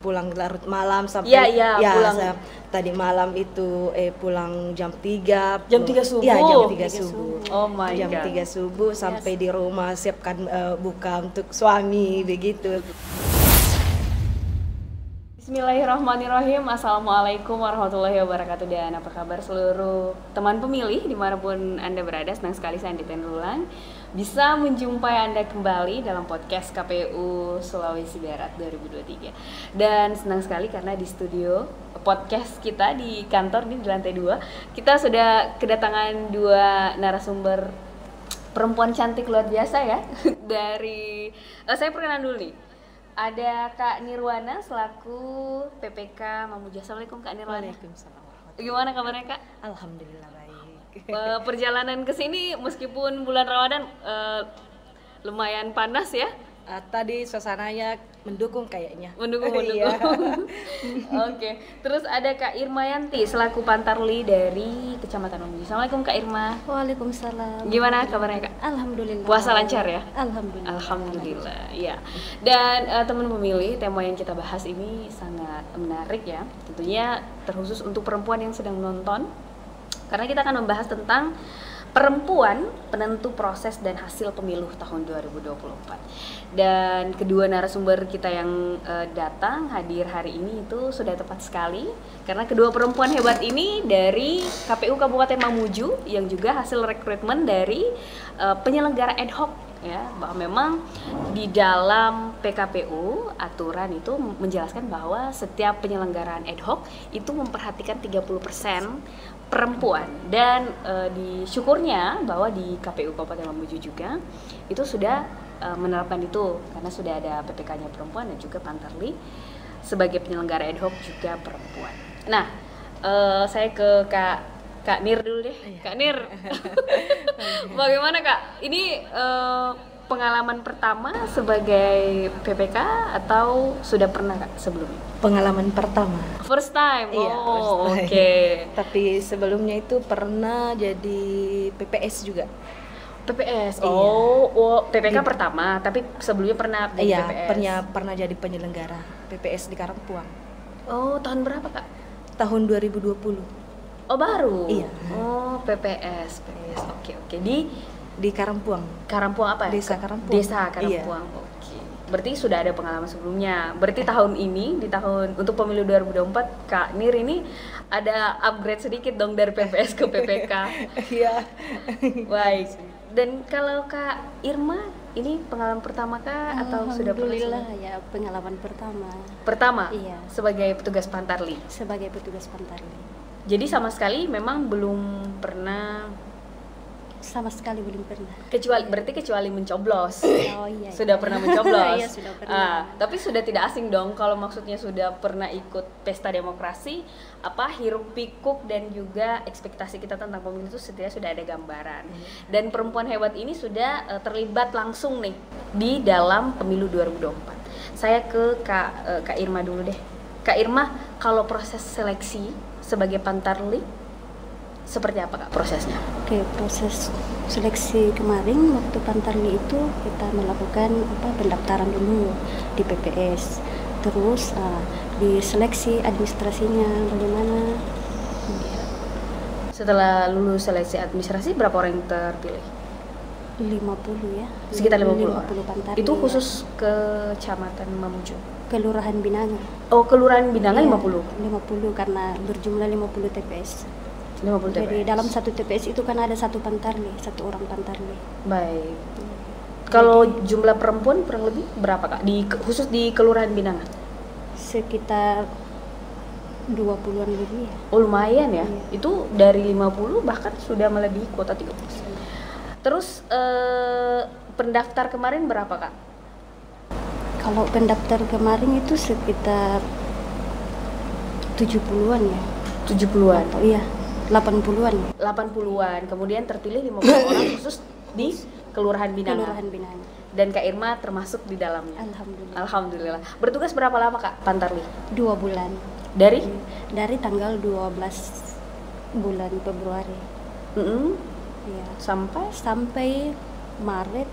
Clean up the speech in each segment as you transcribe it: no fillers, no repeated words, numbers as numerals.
pulang larut malam sampai pulang. Tadi malam itu pulang jam 3 subuh. Iya, jam 3 subuh. Oh my jam God. 3 subuh sampai di rumah siapkan buka untuk suami begitu. Bismillahirrahmanirrahim. Assalamualaikum warahmatullahi wabarakatuh. Dan apa kabar seluruh teman pemilih dimanapun Anda berada. Senang sekali saya Andi Tenrulang bisa menjumpai Anda kembali dalam podcast KPU Sulawesi Barat 2023. Dan senang sekali karena di studio podcast kita di kantor di lantai 2 kita sudah kedatangan dua narasumber perempuan cantik luar biasa ya. Dari saya perkenalan dulu nih. Ada Kak Nirwana selaku PPK Mamuju. Assalamualaikum Kak Nirwana. Waalaikumsalam. Gimana kabarnya Kak? Alhamdulillah baik. Perjalanan ke sini meskipun bulan Ramadan lumayan panas ya. Tadi suasananya mendukung kayaknya. Mendukung. Iya. Oke. Terus ada Kak Irma Yanti selaku Pantarli dari Kecamatan Mamuju. Assalamualaikum Kak Irma. Waalaikumsalam. Gimana kabarnya Kak? Alhamdulillah. Puasa lancar ya? Alhamdulillah. Iya. Dan teman pemilih, tema yang kita bahas ini sangat menarik ya. Tentunya terkhusus untuk perempuan yang sedang menonton. Karena kita akan membahas tentang perempuan penentu proses dan hasil pemilu tahun 2024. Dan kedua narasumber kita yang datang hadir hari ini itu sudah tepat sekali karena kedua perempuan hebat ini dari KPU Kabupaten Mamuju yang juga hasil rekrutmen dari penyelenggara ad hoc ya, bahwa memang di dalam PKPU aturan itu menjelaskan bahwa setiap penyelenggaraan ad hoc itu memperhatikan 30% perempuan dan disyukurnya bahwa di KPU Kabupaten Mamuju juga itu sudah menerapkan itu karena sudah ada PPK-nya perempuan dan juga Pantarli sebagai penyelenggara ad hoc juga perempuan. Nah, saya ke Kak Nir dulu deh. Kak Nir, bagaimana Kak? Ini pengalaman pertama sebagai PPK atau sudah pernah Kak sebelumnya? Pengalaman pertama. First time. Iya, Oke. Tapi sebelumnya itu pernah jadi PPS juga. PPS. Iya. Oh, PPK pertama, tapi sebelumnya pernah jadi PPS. pernah jadi penyelenggara PPS di Karangpuang. Oh, tahun berapa Kak? Tahun 2020. Oh, baru. Iya. Oh, PPS. Oke. Di Karangpuang. Karangpuang apa ya? Desa Karangpuang. Desa Karangpuang. Iya. Oke. Berarti sudah ada pengalaman sebelumnya. Berarti tahun ini untuk pemilu 2024 Kak Nir ini ada upgrade sedikit dong dari PPS ke PPK. Iya. Baik. Dan kalau Kak Irma ini pengalaman pertama Kak atau sudah pernah? Alhamdulillah ya, pengalaman pertama. Pertama? Iya. Sebagai petugas Pantarli. Sebagai petugas Pantarli. Jadi sama sekali memang belum pernah. Sama sekali belum pernah. Kecuali mencoblos. Oh iya. Sudah pernah mencoblos. Iya, sudah pernah. Tapi sudah tidak asing dong kalau maksudnya sudah pernah ikut pesta demokrasi, hiruk pikuk dan juga ekspektasi kita tentang pemilu itu setidaknya sudah ada gambaran. Dan perempuan hebat ini sudah terlibat langsung nih di dalam pemilu 2024. Saya ke Kak Irma dulu deh. Kak Irma, kalau proses seleksi sebagai Pantarli seperti apa Kak prosesnya? Oke, proses seleksi kemarin waktu Pantarli itu kita melakukan pendaftaran dulu di PPS. Terus diseleksi administrasinya bagaimana. Setelah lulus seleksi administrasi berapa orang yang terpilih? 50 ya. Sekitar 50 Pantarli. Itu khusus Kecamatan Mamuju. Kelurahan Binanga. Oh, Kelurahan Binanga Iya, 50. 50 karena berjumlah 50 TPS. 50 TPS. Jadi dalam satu TPS itu kan ada satu Pantarli, satu orang Pantarli. Baik. Kalau jumlah perempuan kurang lebih berapa Kak? Khusus di Kelurahan Binanga? Sekitar 20-an lebih ya. Oh, lumayan ya. Iya. Itu dari 50 bahkan sudah melebihi kuota 30%. Terus pendaftar kemarin berapa Kak? Kalau pendaftar kemarin itu sekitar 70-an ya. 70-an. Atau iya, 80-an ya. 80-an. Kemudian terpilih 50 orang khusus di Kelurahan Binanga. Kelurahan Binanga. Dan Kak Irma termasuk di dalamnya. Alhamdulillah. Bertugas berapa lama Kak Pantarli? 2 bulan. Dari tanggal 12 bulan Februari. Mm-hmm. Ya. Sampai Sampai Maret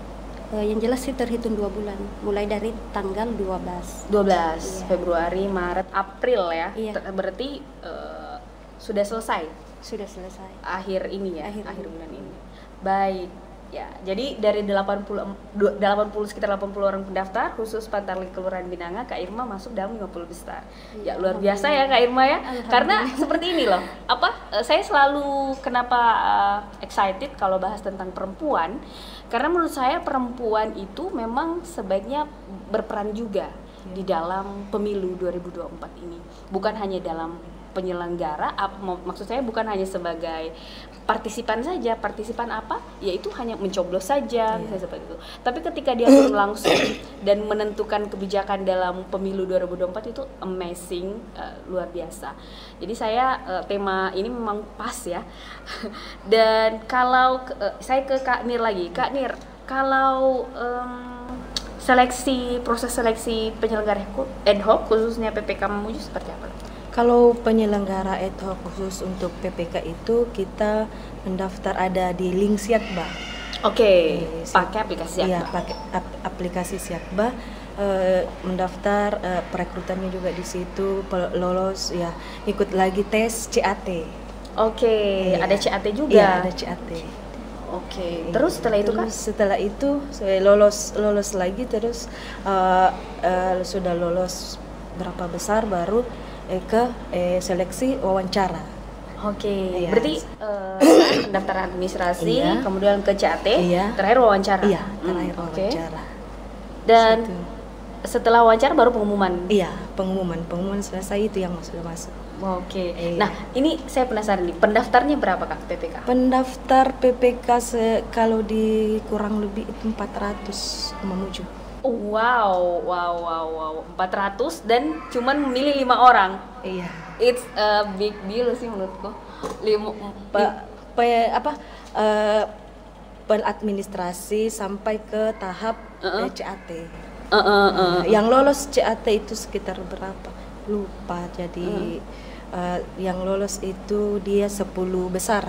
Yang jelas sih terhitung 2 bulan, mulai dari tanggal 12. 12 Februari, Maret, April ya. Iya. Berarti sudah selesai Sudah selesai. akhir ini ya, Akhir akhir ini. bulan ini. Baik. Ya, jadi dari 80 sekitar 80 orang pendaftar khusus Pantarli Kelurahan Binanga, Kak Irma masuk dalam 50 besar. Ya, luar biasa ya Kak Irma ya. Karena seperti ini loh. Saya selalu kenapa excited kalau bahas tentang perempuan? Karena menurut saya perempuan itu memang sebaiknya berperan juga di dalam pemilu 2024 ini. Bukan hanya dalam penyelenggara, maksud saya bukan hanya sebagai partisipan saja. Partisipan apa? Yaitu hanya mencoblos saja, misalnya seperti itu. Tapi ketika dia turun langsung dan menentukan kebijakan dalam pemilu 2024 itu amazing, luar biasa. Jadi saya tema ini memang pas ya. Dan kalau saya ke Kak Nir lagi, Kak Nir, kalau proses seleksi penyelenggara ad hoc khususnya PPK Mamuju seperti apa? Kalau penyelenggara ad hoc khusus untuk PPK itu kita mendaftar ada di link Siakba. Oke, pakai aplikasi Siakba. Iya, pakai aplikasi Siakba. Mendaftar, perekrutannya juga di situ, lolos ya, ikut lagi tes CAT. Oke, Iya. ada CAT juga. Iya, ada CAT. Oke, terus setelah itu Kak? Setelah itu saya lolos lagi, terus sudah lolos berapa besar baru ke seleksi wawancara. Oke, Iya. berarti pendaftaran administrasi, Iya. kemudian ke CAT, Iya. terakhir wawancara. Iya, terakhir Oke. wawancara. Dan Situ. setelah wawancara baru pengumuman. Iya, pengumuman selesai itu yang sudah masuk. Oke. Iya. Nah, ini saya penasaran nih, pendaftarnya berapa Kak PPK? Pendaftar PPK kalau di kurang lebih itu 400 Mamuju. Wow, 400 dan cuman memilih 5 orang. Iya. It's a big deal sih menurutku. Penadministrasi sampai ke tahap CAT. Uh. Yang lolos CAT itu sekitar berapa? Lupa. Jadi yang lolos itu dia 10 besar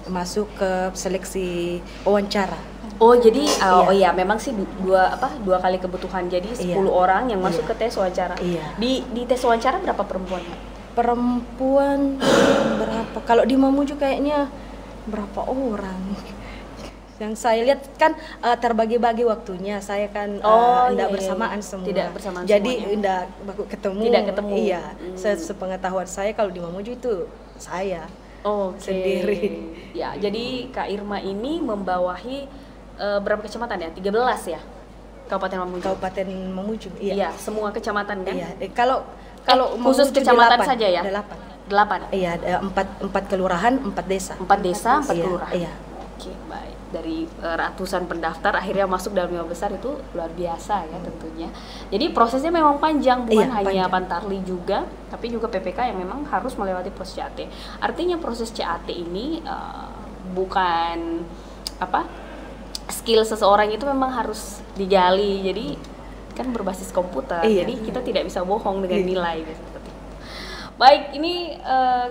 masuk ke seleksi wawancara. Oh jadi Iya. oh iya memang sih dua kali kebutuhan, jadi 10 Iya. orang yang masuk Iya. ke tes wawancara. Iya. Di tes wawancara berapa perempuan? Perempuan berapa? Kalau di Mamuju kayaknya berapa orang? Yang saya lihat kan terbagi-bagi waktunya. Saya kan tidak iya. bersamaan semua. Tidak bersamaan Jadi semuanya. tidak baku ketemu. Tidak ketemu. Iya. Sepengetahuan saya kalau di Mamuju itu saya. Oke. Sendiri. Ya, jadi Kak Irma ini membawahi berapa kecamatan ya? 13 ya? Kabupaten Mamuju. Kabupaten Mamuju. Iya, Iya. semua kecamatan kan? Iya. Kalau khusus Mamuju kecamatan 8, saja ya? 8. Iya, ada 4 kelurahan, 4 desa. 4 desa, 4 Iya, kelurahan. iya. Oke, baik. Dari ratusan pendaftar akhirnya masuk dalam 5 besar itu luar biasa ya tentunya. Jadi prosesnya memang panjang, bukan Iya, hanya panjang. Pantarli juga, tapi juga PPK yang memang harus melewati proses CAT. Artinya proses CAT ini bukan skill seseorang itu memang harus digali. Jadi kan berbasis komputer. Iya. Jadi kita tidak bisa bohong dengan Iya. nilai seperti itu. Baik, ini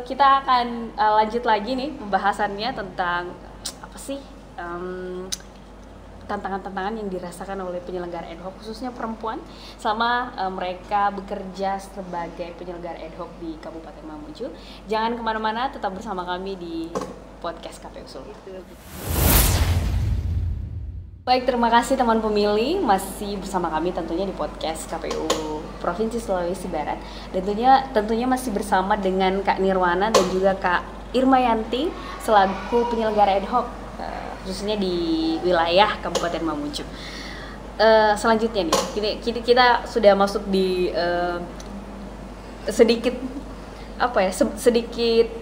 kita akan lanjut lagi nih pembahasannya tentang apa sih tantangan-tantangan yang dirasakan oleh penyelenggara ad hoc khususnya perempuan selama mereka bekerja sebagai penyelenggara ad hoc di Kabupaten Mamuju. Jangan kemana-mana, tetap bersama kami di podcast KPU Solo. Baik, terima kasih teman pemilih masih bersama kami tentunya di podcast KPU Provinsi Sulawesi Barat. Dan tentunya masih bersama dengan Kak Nirwana dan juga Kak Irmayanti selaku penyelenggara ad hoc khususnya di wilayah Kabupaten Mamuju. Selanjutnya nih, kita sudah masuk di sedikit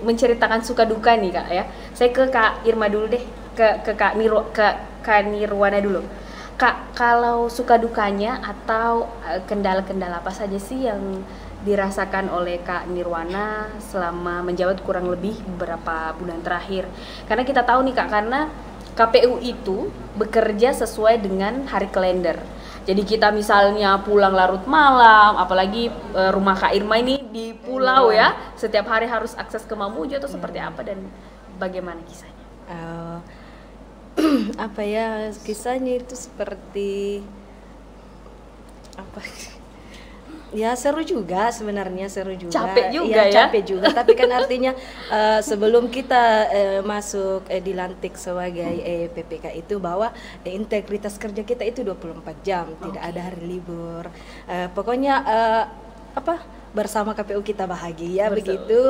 menceritakan suka duka nih Kak ya. Saya ke Kak Irma dulu deh, ke Kak Nirwana dulu. Kak, kalau suka dukanya atau kendala-kendala apa saja sih yang dirasakan oleh Kak Nirwana selama menjabat kurang lebih beberapa bulan terakhir? Karena kita tahu nih Kak, karena KPU itu bekerja sesuai dengan hari kalender. Jadi kita misalnya pulang larut malam, apalagi rumah Kak Irma ini di pulau ya, setiap hari harus akses ke Mamuju atau seperti apa dan bagaimana kisahnya? apa ya, kisahnya itu seperti apa? Ya seru juga sebenarnya, seru juga. Capek juga ya? Capek juga. Tapi kan artinya sebelum kita masuk dilantik sebagai PPK itu bahwa integritas kerja kita itu 24 jam, tidak ada hari libur. Pokoknya apa, bersama KPU kita bahagia. Betul. Begitu.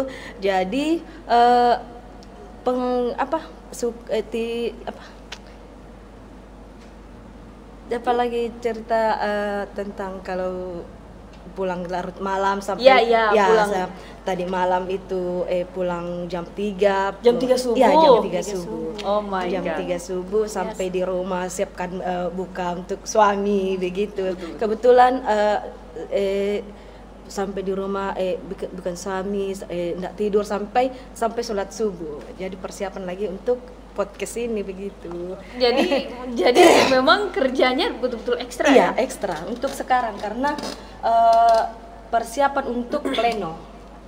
Jadi apalagi cerita tentang kalau pulang larut malam sampai pulang tadi malam itu pulang jam 3 subuh. Iya, jam 3 subuh. Oh my jam God. 3 subuh sampai di rumah siapkan buka untuk suami begitu. Kebetulan sampai di rumah bukan suami enggak tidur sampai sholat subuh. Jadi persiapan lagi untuk podcast ini begitu. Jadi memang kerjanya betul-betul ekstra. Iya, ya? ekstra untuk sekarang karena persiapan untuk pleno.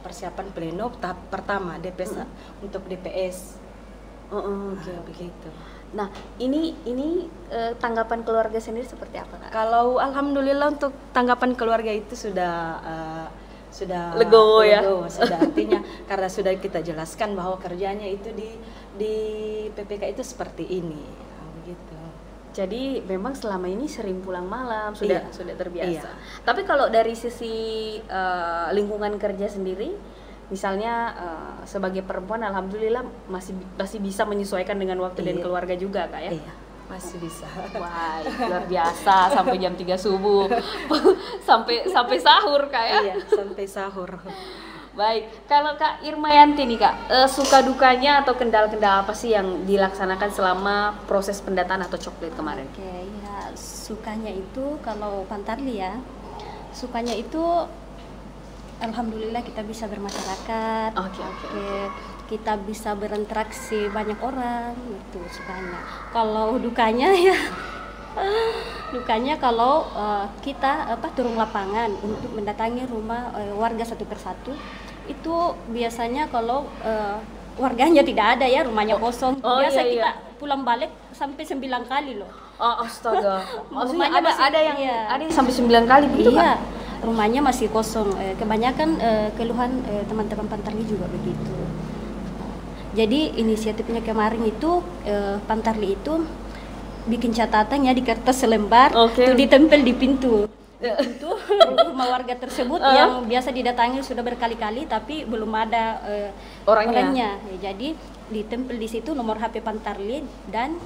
Persiapan pleno tahap pertama DPS untuk DPS. Begitu. Nah, ini tanggapan keluarga sendiri seperti apa, Kak? Kalau alhamdulillah untuk tanggapan keluarga itu sudah Lego ya. Sudah, artinya karena sudah kita jelaskan bahwa kerjanya itu di PPK itu seperti ini, begitu. Jadi memang selama ini sering pulang malam, sudah terbiasa. Iya. Tapi kalau dari sisi lingkungan kerja sendiri, misalnya sebagai perempuan, alhamdulillah masih bisa menyesuaikan dengan waktu dan keluarga juga, Kak ya? Iya, masih bisa. Wah, luar biasa, sampai jam 3 subuh, sampai sahur, Kak ya? Iya, sampai sahur. Baik, kalau Kak Irmayanti nih Kak, suka dukanya atau kendala-kendala apa sih yang dilaksanakan selama proses pendataan atau coklit kemarin? Oke, ya sukanya itu kalau Pantarli ya, sukanya itu alhamdulillah kita bisa bermasyarakat. Oke. Kita bisa berinteraksi banyak orang, itu sukanya. Kalau dukanya ya dukanya kalau kita turun lapangan untuk mendatangi rumah warga satu persatu, itu biasanya kalau warganya tidak ada ya, rumahnya kosong. Biasa kita pulang balik sampai 9 kali loh. Oh, astaga. Maksudnya Rumahnya ada yang sampai 9 kali begitu, iya, Kak? rumahnya masih kosong. Kebanyakan keluhan teman-teman Pantarli juga begitu. Jadi inisiatifnya kemarin itu Pantarli itu bikin catatan ya di kertas selembar, itu ditempel di pintu rumah warga tersebut yang biasa didatangi sudah berkali-kali tapi belum ada orangnya. Ya, jadi ditempel di situ nomor HP Pantarli dan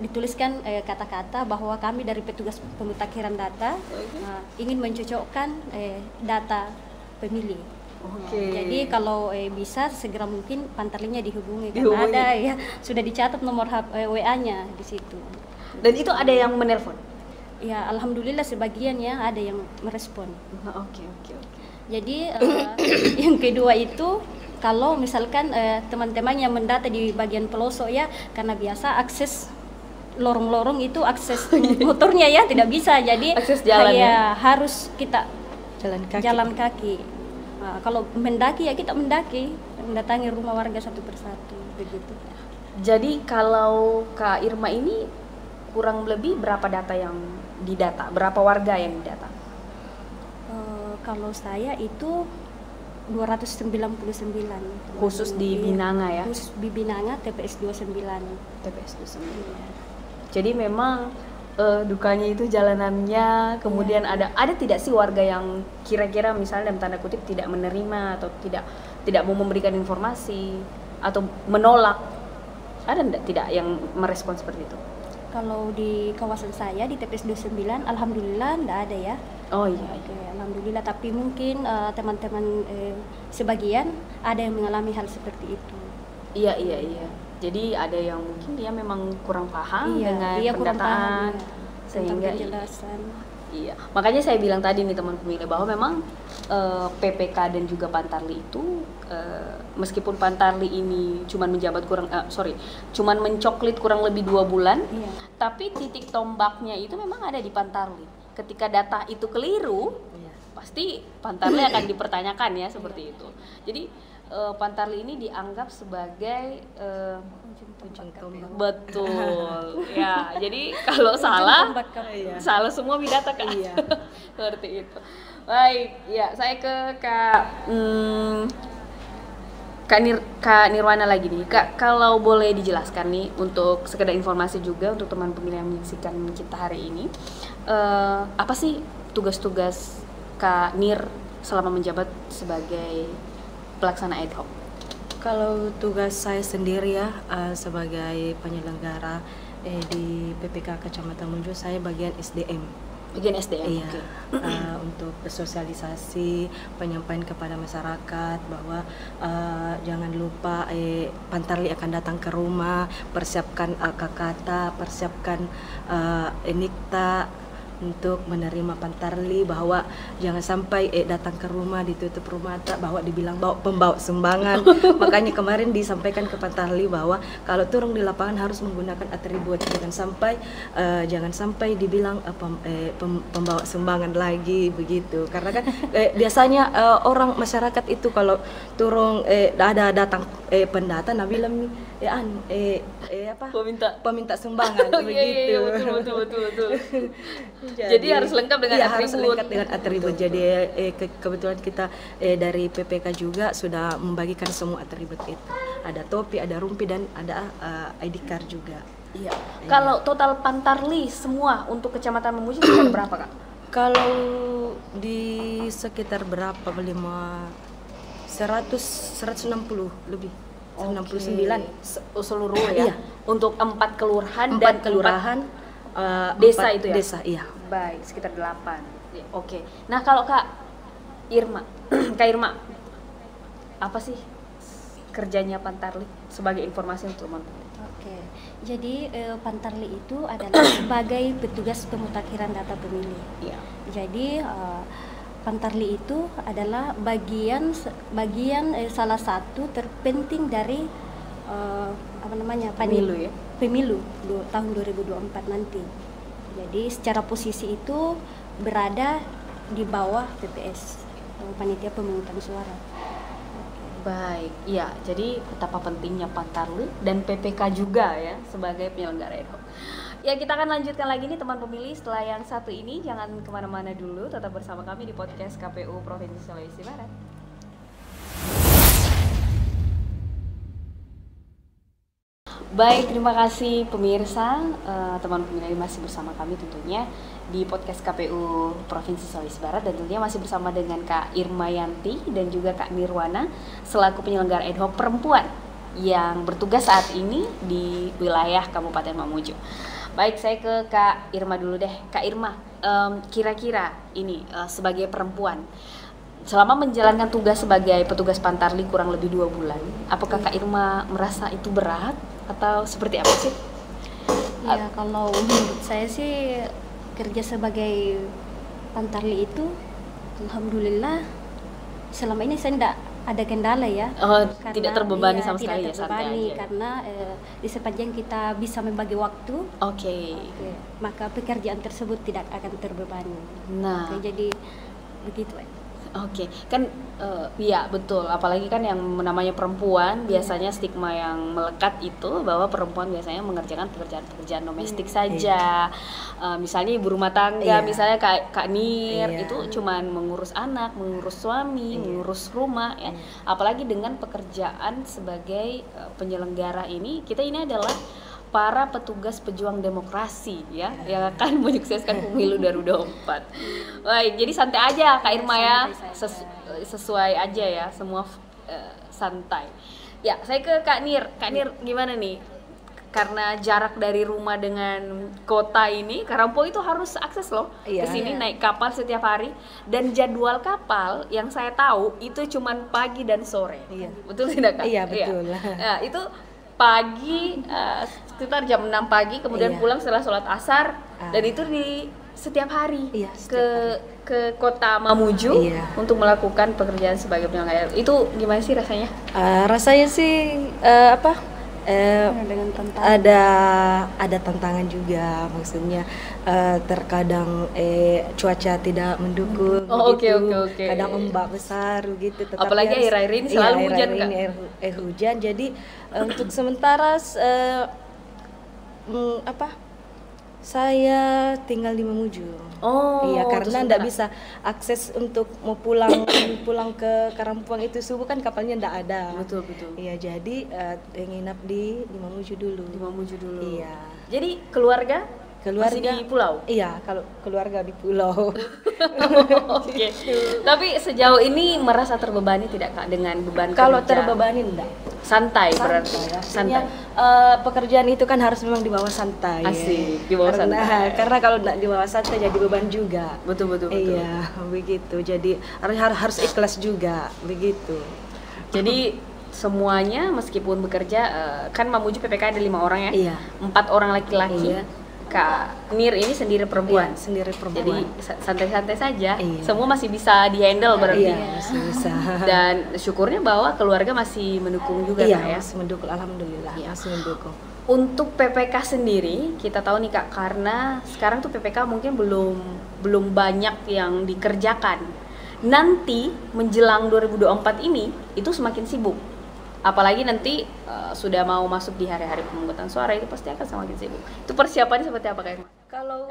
dituliskan kata-kata bahwa kami dari petugas pemutakhiran data ingin mencocokkan data pemilih. Jadi kalau bisa segera mungkin Pantarlinya dihubungi. Karena ada ya sudah dicatat nomor WA-nya di situ. Dan itu ada yang menelpon? Ya alhamdulillah sebagian ya ada yang merespon. Oke. Jadi yang kedua itu kalau misalkan teman-teman yang mendata di bagian pelosok ya, karena biasa akses lorong-lorong itu akses motornya ya tidak bisa, jadi akses jalan ya harus kita jalan kaki. Nah, kalau mendaki ya kita mendatangi rumah warga satu persatu begitu. Jadi kalau Kak Irma ini kurang lebih berapa data yang didata? Berapa warga yang didata? Kalau saya itu 299. Khusus di Binanga ya? Khusus di Binanga TPS 29. TPS 29. Iya. Jadi memang dukanya itu jalanannya, kemudian ada tidak sih warga yang kira-kira misalnya dalam tanda kutip tidak menerima atau tidak mau memberikan informasi atau menolak, ada tidak yang merespon seperti itu? Kalau di kawasan saya di TPS 29 alhamdulillah enggak ada ya. Oh iya. Oke, alhamdulillah, tapi mungkin teman-teman sebagian ada yang mengalami hal seperti itu. Iya. Jadi ada yang mungkin dia memang kurang paham dengan pendataan, sehingga penjelasan. Iya, makanya saya bilang tadi nih teman pemilih bahwa memang PPK dan juga Pantarli itu meskipun Pantarli ini cuman mencoklit kurang lebih 2 bulan, tapi titik tombaknya itu memang ada di Pantarli. Ketika data itu keliru, pasti Pantarli akan dipertanyakan ya seperti itu. Jadi Pantarli ini dianggap sebagai ujung tombak. Betul. Ya, jadi kalau salah tombak KPU. Iya. salah semua bidata kan. Iya. Seperti itu. Baik, ya saya ke Kak Nirwana lagi nih. Kak, kalau boleh dijelaskan nih untuk sekedar informasi juga untuk teman pemilih yang menyaksikan kita hari ini, apa sih tugas-tugas Kak Nir selama menjabat sebagai pelaksana ad hoc? Kalau tugas saya sendiri ya sebagai penyelenggara di PPK Kecamatan Munjul, saya bagian SDM. Bagian SDM. Iya, Oke. untuk bersosialisasi, penyampaian kepada masyarakat bahwa jangan lupa Pantarli akan datang ke rumah, persiapkan KKTA, persiapkan nikta untuk menerima Pantarli, bahwa jangan sampai datang ke rumah ditutup rumah bahwa dibilang pembawa sumbangan. Makanya kemarin disampaikan ke Pantarli bahwa kalau turun di lapangan harus menggunakan atribut, jangan sampai dibilang pembawa sumbangan lagi begitu. Karena kan biasanya orang masyarakat itu kalau turun ada datang pendata nah bilang peminta sumbangan begitu. Iya, betul. Jadi harus lengkap dengan iya, atribut. harus lengkap dengan atribut. Jadi kebetulan kita dari PPK juga sudah membagikan semua atribut itu. Ada topi, ada rumpi, dan ada ID card juga. Iya. Kalau total Pantarli semua untuk Kecamatan Mamuju sekitar berapa, Kak? Kalau di sekitar berapa? 160 lebih. 69 seluruh ya. Iya. Untuk 4 kelurahan 4 dan kelurahan desa 4 itu ya? Desa, iya. Baik, sekitar 8. Ya, oke. Nah, kalau Kak Irma, apa sih kerjanya Pantarli sebagai informasi untuk teman-teman? Oke, jadi Pantarli itu adalah sebagai petugas pemutakhiran data pemilih. Iya. Jadi Pantarli itu adalah bagian salah satu terpenting dari Pemilu ya? Pemilu tahun 2024 nanti. Jadi secara posisi itu berada di bawah PPS, panitia pemungutan suara. Baik, iya. Jadi betapa pentingnya Pantarli dan PPK juga ya sebagai penyelenggara ad hoc. Ya, kita akan lanjutkan lagi nih teman pemilih setelah yang satu ini. Jangan kemana-mana dulu, tetap bersama kami di podcast KPU Provinsi Sulawesi Barat. Baik, terima kasih pemirsa, teman pemilih masih bersama kami tentunya di podcast KPU Provinsi Sulawesi Barat, dan tentunya masih bersama dengan Kak Irma Yanti dan juga Kak Nirwana selaku penyelenggara ad hoc perempuan yang bertugas saat ini di wilayah Kabupaten Mamuju. Baik, saya ke Kak Irma dulu deh. Kak Irma, kira-kira ini sebagai perempuan selama menjalankan tugas sebagai petugas Pantarli kurang lebih 2 bulan, apakah Kak Irma merasa itu berat atau seperti apa sih? Ya, kalau menurut saya sih kerja sebagai Pantarli itu alhamdulillah selama ini saya tidak ada kendala ya. Tidak terbebani sama sekali ya, santai aja. Karena di sepanjang kita bisa membagi waktu, Oke. maka pekerjaan tersebut tidak akan terbebani. Nah, Jadi begitu. Oke, kan iya betul. Apalagi kan yang namanya perempuan biasanya stigma yang melekat itu bahwa perempuan biasanya mengerjakan pekerjaan-pekerjaan domestik saja. Misalnya ibu rumah tangga, misalnya Kak Nir itu cuman mengurus anak, mengurus suami, mengurus rumah ya. Apalagi dengan pekerjaan sebagai penyelenggara ini, kita ini adalah para petugas pejuang demokrasi ya, yang akan menyukseskan pemilu 2024. Baik, jadi santai aja Kak Irma ya, sesuai aja ya, semua santai. Ya, saya ke Kak Nir. Kak Nir gimana nih? Karena jarak dari rumah dengan kota ini, Karampong itu harus akses loh ke sini naik kapal setiap hari, dan jadwal kapal yang saya tahu itu cuman pagi dan sore. Betul tidak Kak? Iya, betul. Ya, itu pagi sekitar jam 6 pagi, kemudian pulang setelah sholat asar, dan itu di setiap hari ke kota Mamuju untuk melakukan pekerjaan sebagai penyelenggara. Itu gimana sih rasanya? Rasanya sih Dengan tantangan. Ada tantangan juga, maksudnya terkadang cuaca tidak mendukung Oh, gitu. oke. Kadang ombak besar gitu, tetapi Apalagi akhir-akhir ini selalu iya, hujan, akhir-akhir Kak. ini hujan. Jadi untuk sementara saya tinggal di Mamuju. Oh, Iya, untuk karena sementara. ndak bisa akses untuk mau pulang ke Karampuang itu subuh kan kapalnya ndak ada. Betul. Iya, jadi nginap di Mamuju dulu. Di Mamuju dulu. Iya. Jadi keluarga masih di pulau. Iya, kalau keluarga di pulau. Oke. Tapi sejauh ini merasa terbebani tidak Kak dengan beban Kalau kerja? terbebani enggak. Santai berarti. Ya. Santai. Pekerjaan itu kan harus memang di bawah santai. Asik, di bawah karena, santai. Karena kalau enggak di bawah santai jadi beban juga. Betul. Iya, begitu. Jadi harus ikhlas juga, begitu. Jadi semuanya meskipun bekerja kan Mamuju PPK ada 5 orang ya. Iya. 4 orang laki-laki. Iya. Kak Nir ini sendiri perempuan. Iya, sendiri perempuan. Jadi santai-santai saja. Iya. Semua masih bisa di-handle berarti. Iya, masih bisa. Dan syukurnya bahwa keluarga masih mendukung juga Iya, Kak ya. masih mendukung, alhamdulillah. Iya. Masih mendukung. Untuk PPK sendiri, kita tahu nih Kak, karena sekarang tuh PPK mungkin belum banyak yang dikerjakan. Nanti menjelang 2024 ini itu semakin sibuk. Apalagi nanti sudah mau masuk di hari-hari pemungutan suara, itu pasti akan semakin sibuk. Itu persiapannya seperti apa Kak Irma?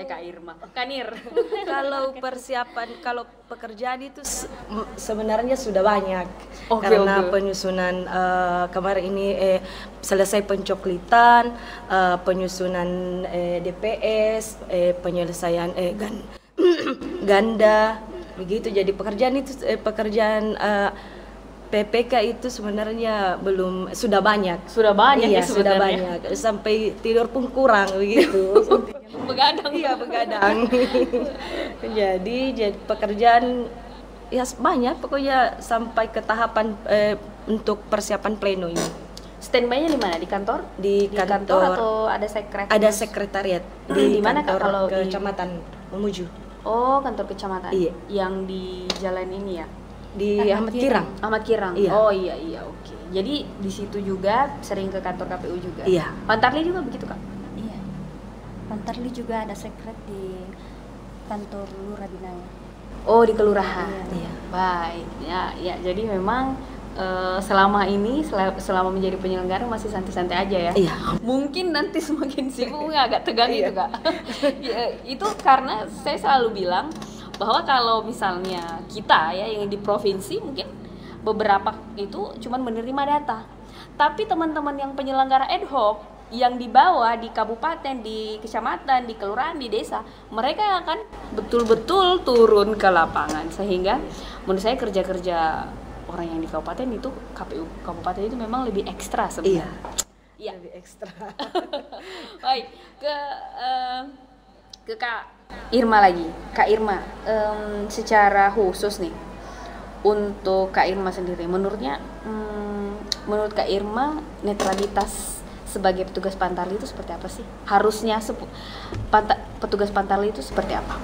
Kak Irma, Kak Nir. Kalau persiapan, kalau pekerjaan itu sebenarnya sudah banyak. Oke. Karena penyusunan kemarin ini selesai pencoklitan, penyusunan DPS, penyelesaian ganda, begitu. Jadi pekerjaan itu PPK itu sebenarnya sudah banyak. Iya, Iya, sudah sebenarnya. banyak. Sampai tidur pun kurang begitu. Begadang. Iya, begadang. jadi pekerjaan ya banyak pokoknya sampai ke tahapan untuk persiapan pleno ini. Standby-nya di mana? Di kantor? Di kantor atau ada sekretariat? ada sekretariat Di mana, Kak, kantor kalau di- kecamatan Mamuju Oh, kantor kecamatan. Iya. Yang di jalan ini ya. di Ahmad Kirang. Ahmad Kirang. Iya. Oh iya, oke. Jadi di situ juga sering ke kantor KPU juga. Iya. Pantarli juga begitu Kak? Iya. Pantarli juga ada sekret di kantor Lurah Binaya. Oh di kelurahan. Iya. Baik. Ya. Jadi memang selama ini selama menjadi penyelenggara masih santai-santai aja ya. Iya. Mungkin nanti semakin sibuk agak tegang Iya. gitu Kak. Ya, itu karena saya selalu bilang bahwa kalau misalnya kita ya yang di provinsi mungkin beberapa itu cuman menerima data. Tapi teman-teman yang penyelenggara ad hoc yang di bawah di kabupaten, di kecamatan, di kelurahan, di desa, mereka akan betul-betul turun ke lapangan sehingga menurut saya kerja-kerja orang yang di kabupaten itu KPU kabupaten itu memang lebih ekstra sebenarnya. Iya. Lebih ekstra. Baik, ke Kak Irma lagi. Kak Irma, secara khusus nih untuk Kak Irma sendiri, menurut Kak Irma netralitas sebagai petugas Pantarli itu seperti apa sih? Harusnya petugas Pantarli itu seperti apa?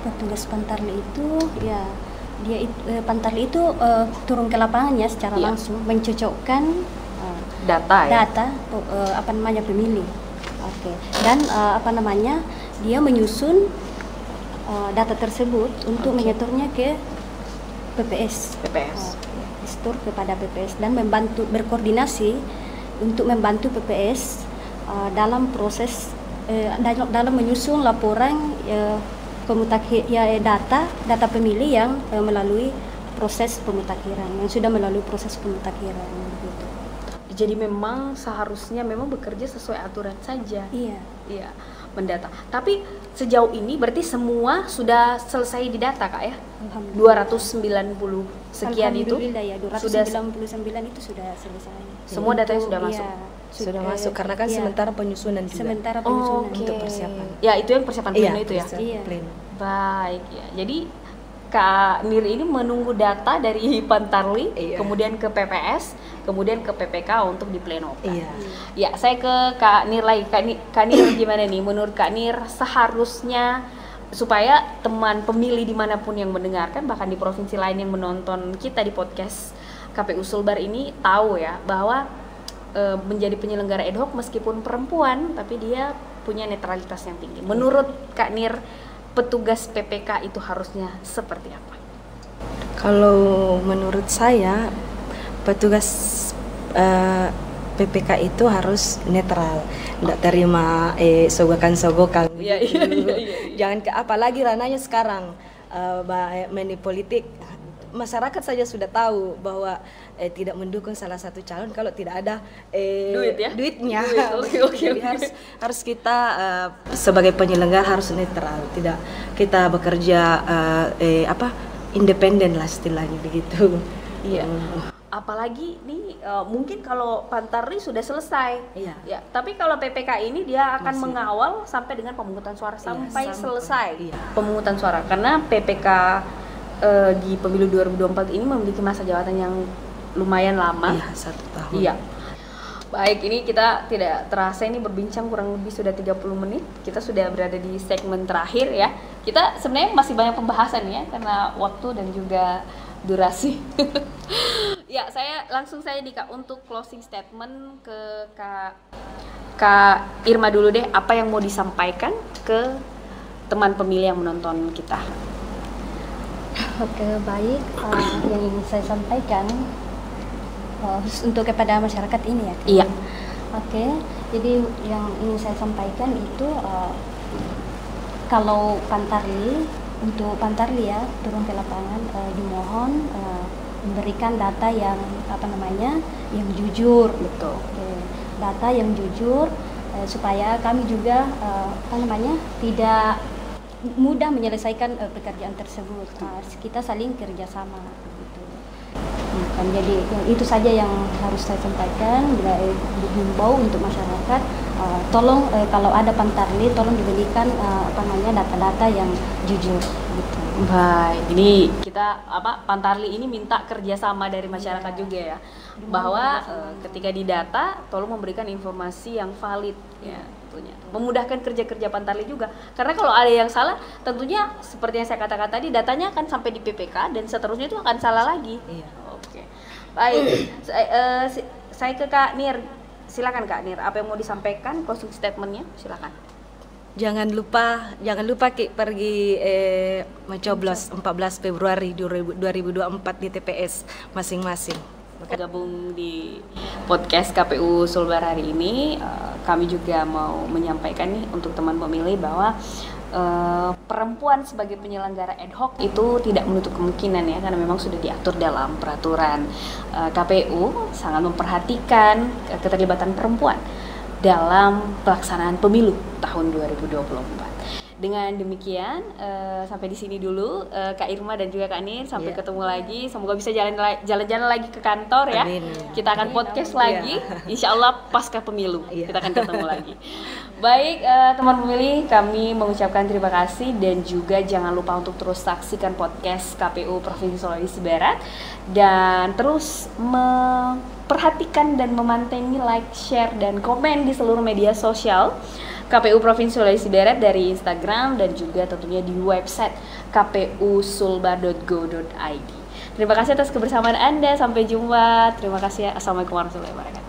Petugas Pantarli itu ya Pantarli itu turun ke lapangannya secara Iya. langsung mencocokkan Data ya. data pemilih. Oke. Dan dia menyusun data tersebut untuk menyetornya ke PPS. Setor kepada PPS dan berkoordinasi untuk membantu PPS dalam proses dalam menyusun laporan data pemilih yang melalui proses pemutakhiran, yang sudah melalui proses pemutakhiran gitu. Jadi memang seharusnya bekerja sesuai aturan saja. Iya. Iya, mendata. Tapi sejauh ini berarti semua sudah selesai didata Kak ya? Alhamdulillah. 290 sekian itu Alhamdulillah ya, sudah 299 itu sudah selesai. Semua datanya sudah Iya, masuk? Sudah masuk karena kan iya. sementara penyusunan juga. Sementara penyusunan. Oke. Untuk persiapan. Ya, itu yang persiapan pleno itu ya. persiapan Iya. pleno. Baik ya. Jadi Kak Nir ini menunggu data dari Pantarli, Iya. kemudian ke PPS, kemudian ke PPK untuk diplenokan. Iya. Ya, saya ke Kak Nir lagi. Kak Nir gimana nih? Menurut Kak Nir seharusnya supaya teman pemilih dimanapun yang mendengarkan, bahkan di provinsi lain yang menonton kita di podcast KPU Sulbar ini tahu ya bahwa menjadi penyelenggara ad hoc meskipun perempuan, tapi dia punya netralitas yang tinggi. Menurut Kak Nir, petugas PPK itu harusnya seperti apa? Kalau menurut saya petugas PPK itu harus netral, tidak terima sogokan-sogokan. Iya. Jangan apalagi ranahnya sekarang money politik. Masyarakat saja sudah tahu bahwa tidak mendukung salah satu calon kalau tidak ada duitnya. Jadi harus kita sebagai penyelenggara harus netral, tidak kita bekerja independen lah istilahnya begitu. Iya. Apalagi nih mungkin kalau Pantarli sudah selesai, ya. Tapi kalau PPK ini dia akan mengawal sampai dengan pemungutan suara sampai selesai pemungutan suara, karena PPK di pemilu 2024 ini memiliki masa jabatan yang lumayan lama. Iya, 1 tahun. Iya. Baik, ini kita tidak terasa ini berbincang kurang lebih sudah 30 menit. Kita sudah berada di segmen terakhir ya. Kita sebenarnya masih banyak pembahasan ya, karena waktu dan juga durasi. Ya, saya langsung saja nih Kak untuk closing statement ke Kak Irma dulu deh, apa yang mau disampaikan ke teman pemilih yang menonton kita? Oke, baik. Yang ingin saya sampaikan untuk kepada masyarakat ini ya. Iya. Oke, jadi yang ingin saya sampaikan itu kalau untuk Pantarli ya turun ke lapangan, dimohon memberikan data yang yang jujur. Betul. Oke, data yang jujur supaya kami juga tidak mudah menyelesaikan pekerjaan tersebut. Kita saling kerjasama gitu. Jadi itu saja yang harus saya sampaikan. Dihimbau untuk masyarakat, tolong kalau ada Pantarli tolong diberikan data-data yang jujur gitu. Baik, ini kita Pantarli ini minta kerjasama dari masyarakat juga ya, bahwa ketika didata tolong memberikan informasi yang valid ya. Tentunya memudahkan kerja-kerja Pantarli juga, karena kalau ada yang salah tentunya seperti yang saya katakan tadi, datanya akan sampai di PPK dan seterusnya itu akan salah lagi. Oke. Baik, saya ke Kak Nir, silakan Kak Nir, apa yang mau disampaikan closing statementnya, silakan. Jangan lupa pergi mencoblos 14 Februari 2024 di TPS masing-masing. Gabung di podcast KPU Sulbar hari ini, kami juga mau menyampaikan nih untuk teman pemilih bahwa perempuan sebagai penyelenggara ad hoc itu tidak menutup kemungkinan ya, karena memang sudah diatur dalam peraturan. KPU sangat memperhatikan keterlibatan perempuan dalam pelaksanaan pemilu tahun 2024. Dengan demikian sampai di sini dulu Kak Irma dan juga Kak Nir, sampai ketemu lagi. Semoga bisa jalan-jalan lagi ke kantor ya. Amin. Kita akan podcast lagi, insya Allah pasca pemilu kita akan ketemu lagi. Baik teman pemilih, kami mengucapkan terima kasih dan juga jangan lupa untuk terus saksikan podcast KPU Provinsi Sulawesi Barat dan terus memperhatikan dan memantengin like, share dan komen di seluruh media sosial KPU Provinsi Sulawesi Barat dari Instagram dan juga tentunya di website kpusulbar.go.id. Terima kasih atas kebersamaan Anda. Sampai jumpa. Terima kasih. Assalamualaikum warahmatullahi wabarakatuh.